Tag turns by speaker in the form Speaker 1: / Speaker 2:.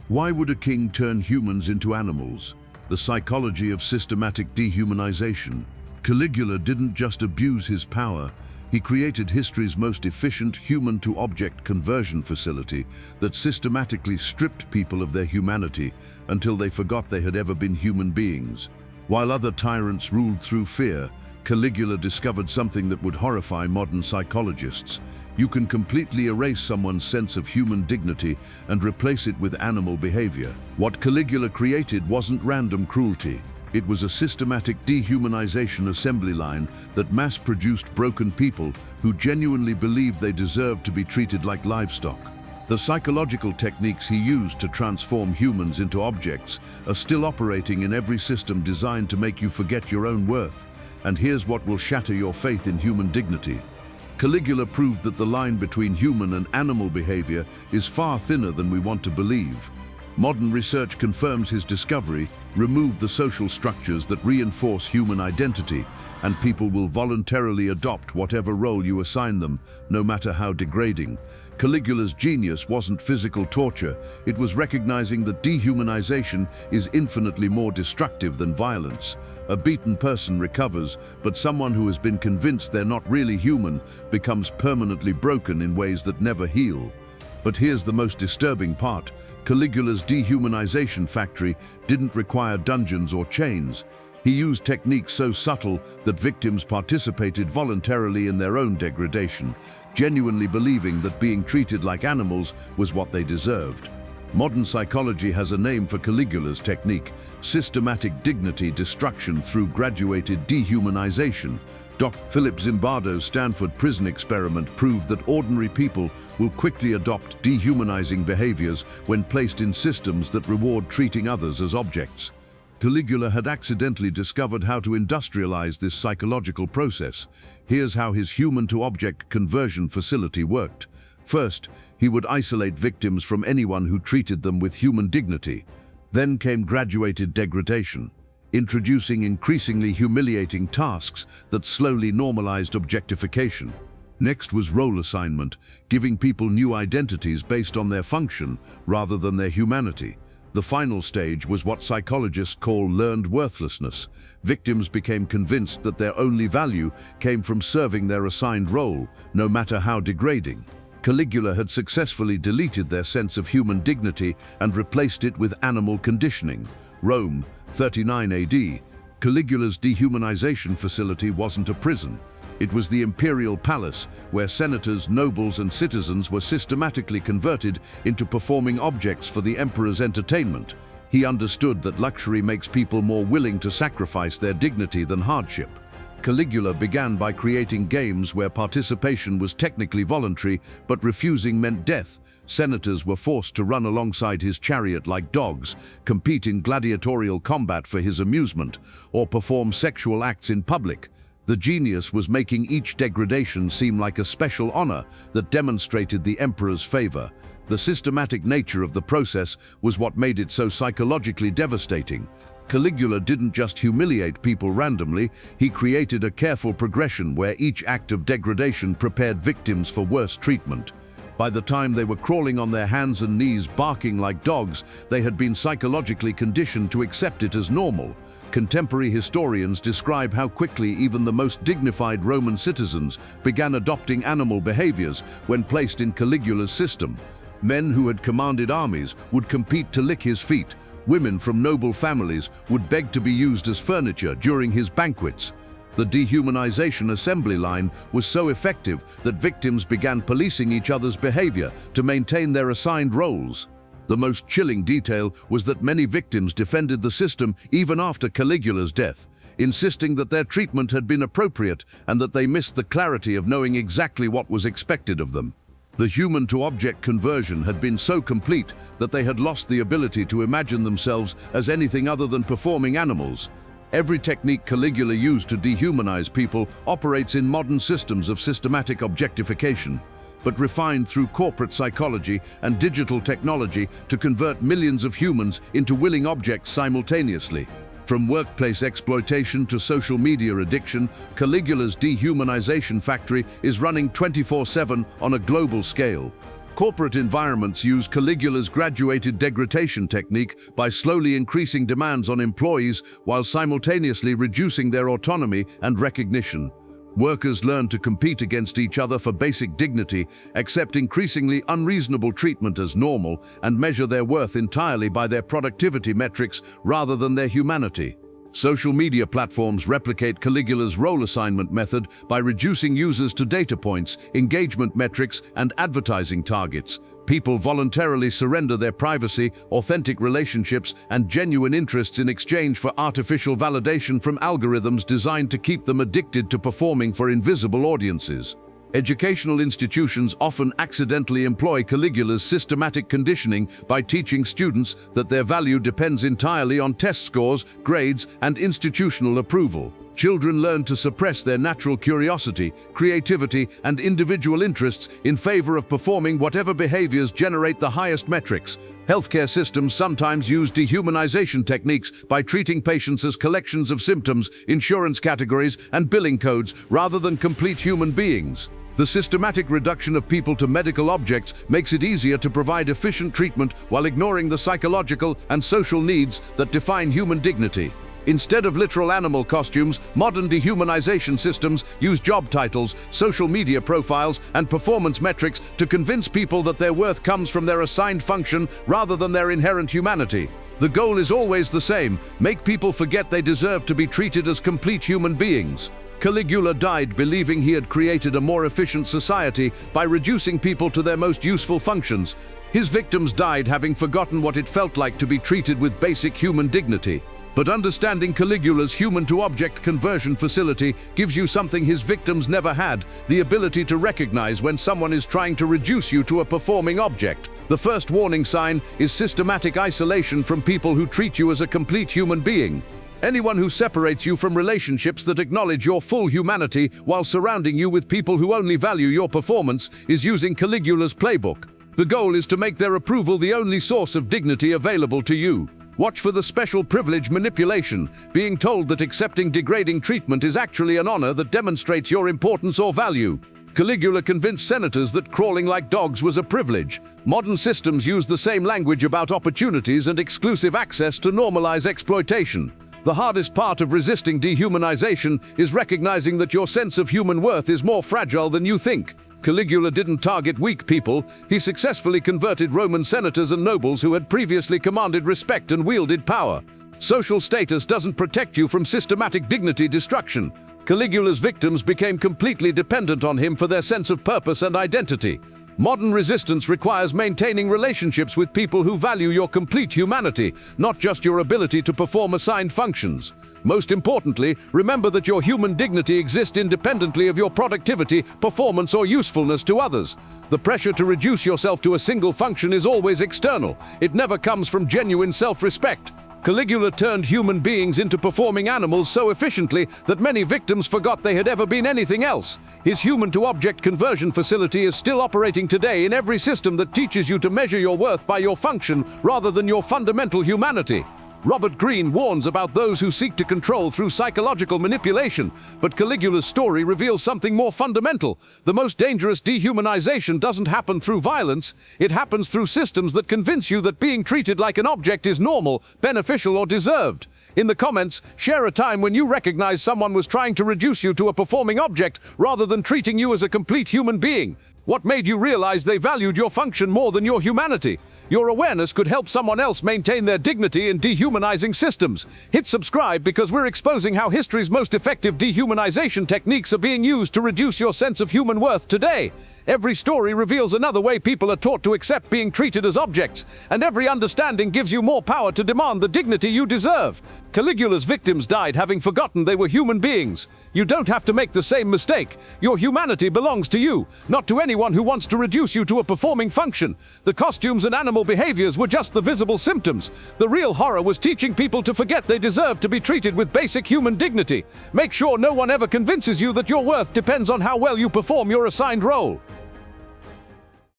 Speaker 1: Why would a king turn humans into animals? The psychology of systematic dehumanization. Caligula didn't just abuse his power, he created history's most efficient human-to-object conversion facility that systematically stripped people of their humanity until they forgot they had ever been human beings. While other tyrants ruled through fear, Caligula discovered something that would horrify modern psychologists. You can completely erase someone's sense of human dignity and replace it with animal behavior. What Caligula created wasn't random cruelty. It was a systematic dehumanization assembly line that mass-produced broken people who genuinely believed they deserved to be treated like livestock. The psychological techniques he used to transform humans into objects are still operating in every system designed to make you forget your own worth. And here's what will shatter your faith in human dignity. Caligula proved that the line between human and animal behavior is far thinner than we want to believe. Modern research confirms his discovery: remove the social structures that reinforce human identity, and people will voluntarily adopt whatever role you assign them, no matter how degrading. Caligula's genius wasn't physical torture, it was recognizing that dehumanization is infinitely more destructive than violence. A beaten person recovers, but someone who has been convinced they're not really human becomes permanently broken in ways that never heal. But here's the most disturbing part. Caligula's dehumanization factory didn't require dungeons or chains. He used techniques so subtle that victims participated voluntarily in their own degradation, genuinely believing that being treated like animals was what they deserved. Modern psychology has a name for Caligula's technique: systematic dignity destruction through graduated dehumanization. Dr. Philip Zimbardo's Stanford prison experiment proved that ordinary people will quickly adopt dehumanizing behaviors when placed in systems that reward treating others as objects. Caligula had accidentally discovered how to industrialize this psychological process. Here's how his human-to-object conversion facility worked. First, he would isolate victims from anyone who treated them with human dignity. Then came graduated degradation, introducing increasingly humiliating tasks that slowly normalized objectification. Next was role assignment, giving people new identities based on their function rather than their humanity. The final stage was what psychologists call learned worthlessness. Victims became convinced that their only value came from serving their assigned role, no matter how degrading. Caligula had successfully deleted their sense of human dignity and replaced it with animal conditioning. Rome, 39 AD. Caligula's dehumanization facility wasn't a prison. It was the imperial palace, where senators, nobles, and citizens were systematically converted into performing objects for the emperor's entertainment. He understood that luxury makes people more willing to sacrifice their dignity than hardship. Caligula began by creating games where participation was technically voluntary, but refusing meant death. Senators were forced to run alongside his chariot like dogs, compete in gladiatorial combat for his amusement, or perform sexual acts in public. The genius was making each degradation seem like a special honor that demonstrated the emperor's favor. The systematic nature of the process was what made it so psychologically devastating. Caligula didn't just humiliate people randomly, he created a careful progression where each act of degradation prepared victims for worse treatment. By the time they were crawling on their hands and knees, barking like dogs, they had been psychologically conditioned to accept it as normal. Contemporary historians describe how quickly even the most dignified Roman citizens began adopting animal behaviors when placed in Caligula's system. Men who had commanded armies would compete to lick his feet. Women from noble families would beg to be used as furniture during his banquets. The dehumanization assembly line was so effective that victims began policing each other's behavior to maintain their assigned roles. The most chilling detail was that many victims defended the system even after Caligula's death, insisting that their treatment had been appropriate and that they missed the clarity of knowing exactly what was expected of them. The human-to-object conversion had been so complete that they had lost the ability to imagine themselves as anything other than performing animals. Every technique Caligula used to dehumanize people operates in modern systems of systematic objectification, but refined through corporate psychology and digital technology to convert millions of humans into willing objects simultaneously. From workplace exploitation to social media addiction, Caligula's dehumanization factory is running 24/7 on a global scale. Corporate environments use Caligula's graduated degradation technique by slowly increasing demands on employees while simultaneously reducing their autonomy and recognition. Workers learn to compete against each other for basic dignity, accept increasingly unreasonable treatment as normal, and measure their worth entirely by their productivity metrics rather than their humanity. Social media platforms replicate Caligula's role assignment method by reducing users to data points, engagement metrics, and advertising targets. People voluntarily surrender their privacy, authentic relationships, and genuine interests in exchange for artificial validation from algorithms designed to keep them addicted to performing for invisible audiences. Educational institutions often accidentally employ Caligula's systematic conditioning by teaching students that their value depends entirely on test scores, grades, and institutional approval. Children learn to suppress their natural curiosity, creativity, and individual interests in favor of performing whatever behaviors generate the highest metrics. Healthcare systems sometimes use dehumanization techniques by treating patients as collections of symptoms, insurance categories, and billing codes rather than complete human beings. The systematic reduction of people to medical objects makes it easier to provide efficient treatment while ignoring the psychological and social needs that define human dignity. Instead of literal animal costumes, modern dehumanization systems use job titles, social media profiles, and performance metrics to convince people that their worth comes from their assigned function rather than their inherent humanity. The goal is always the same: make people forget they deserve to be treated as complete human beings. Caligula died believing he had created a more efficient society by reducing people to their most useful functions. His victims died having forgotten what it felt like to be treated with basic human dignity. But understanding Caligula's human-to-object conversion facility gives you something his victims never had: the ability to recognize when someone is trying to reduce you to a performing object. The first warning sign is systematic isolation from people who treat you as a complete human being. Anyone who separates you from relationships that acknowledge your full humanity while surrounding you with people who only value your performance is using Caligula's playbook. The goal is to make their approval the only source of dignity available to you. Watch for the special privilege manipulation, being told that accepting degrading treatment is actually an honor that demonstrates your importance or value. Caligula convinced senators that crawling like dogs was a privilege. Modern systems use the same language about opportunities and exclusive access to normalize exploitation. The hardest part of resisting dehumanization is recognizing that your sense of human worth is more fragile than you think. Caligula didn't target weak people. He successfully converted Roman senators and nobles who had previously commanded respect and wielded power. Social status doesn't protect you from systematic dignity destruction. Caligula's victims became completely dependent on him for their sense of purpose and identity. Modern resistance requires maintaining relationships with people who value your complete humanity, not just your ability to perform assigned functions. Most importantly, remember that your human dignity exists independently of your productivity, performance, or usefulness to others. The pressure to reduce yourself to a single function is always external. It never comes from genuine self-respect. Caligula turned human beings into performing animals so efficiently that many victims forgot they had ever been anything else. His human-to-object conversion facility is still operating today in every system that teaches you to measure your worth by your function rather than your fundamental humanity. Robert Greene warns about those who seek to control through psychological manipulation, but Caligula's story reveals something more fundamental. The most dangerous dehumanization doesn't happen through violence. It happens through systems that convince you that being treated like an object is normal, beneficial, or deserved. In the comments, share a time when you recognized someone was trying to reduce you to a performing object rather than treating you as a complete human being. What made you realize they valued your function more than your humanity? Your awareness could help someone else maintain their dignity in dehumanizing systems. Hit subscribe because we're exposing how history's most effective dehumanization techniques are being used to reduce your sense of human worth today. Every story reveals another way people are taught to accept being treated as objects, and every understanding gives you more power to demand the dignity you deserve. Caligula's victims died having forgotten they were human beings. You don't have to make the same mistake. Your humanity belongs to you, not to anyone who wants to reduce you to a performing function. The costumes and animal behaviors were just the visible symptoms. The real horror was teaching people to forget they deserve to be treated with basic human dignity. Make sure no one ever convinces you that your worth depends on how well you perform your assigned role.